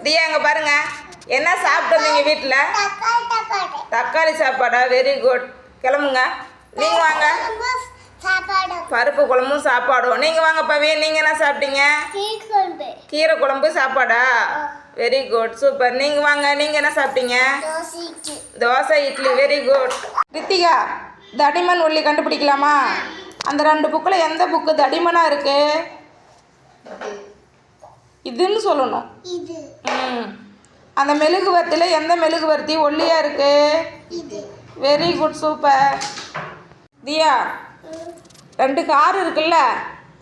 தியா அங்கே பாருங்க, என்ன சாப்பிட்டு வந்தீங்க வீட்டில்? தக்காளி சாப்பாடா? Very good. கிளம்புங்க. நீங்கள் வாங்க. பருப்பு குழம்பும் சாப்பாடும். நீங்கள் வாங்க பவி, நீங்கள் என்ன சாப்பிட்டீங்க? கீரை குழம்பு சாப்பாடா? Very good, super. நீங்கள் வாங்க, நீங்கள் என்ன சாப்பிட்டீங்க? தோசை இட்லி. Very good. ரித்திகா, தடிமன் ஒல்லி கண்டுபிடிக்கலாமா? அந்த 2 புக்கில் எந்த புக்கு தடிமனாக இருக்கு? இதுன்னு சொல்லணும். அந்த மெழுகுவர்த்தியில் எந்த மெழுகுவர்த்தி ஒல்லியாக இருக்கு? Very good, super. Diya, 2 car இருக்குல்ல,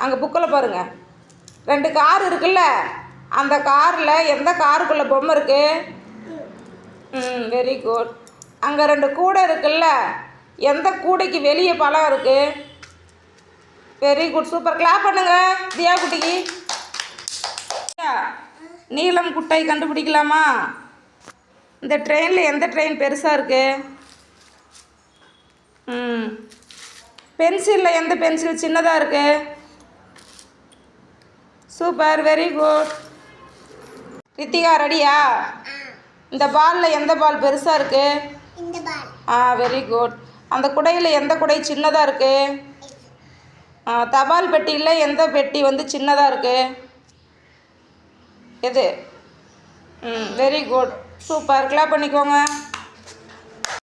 அங்கே புக்கில் பாருங்க. 2 கார் இருக்குல்ல, அந்த காரில் எந்த காருக்குள்ளே பொம்மை இருக்கு? Very good. அங்கே 2 கூடை இருக்குல்ல, எந்த கூடைக்கு வெளியே பழம் இருக்கு? Very good, super. கிளாப் பண்ணுங்க தியா குட்டிக்கு. நீளம் குட்டை கண்டுபிடிக்கலாமா? இந்த ட்ரெயினில் எந்த ட்ரெயின் பெருசாக இருக்கு? பென்சிலில் எந்த பென்சில் சின்னதாக இருக்கு? Super, very good. ரித்திகா ரெடியா? இந்த பாலில் எந்த பால் பெருசாக இருக்கு? Very good. அந்த குடையில் எந்த குடை சின்னதாக இருக்கு? தபால் பெட்டியில் எந்த பெட்டி வந்து சின்னதாக இருக்கு? எது? Very good, super. கிளாப் பண்ணிக்கோங்க.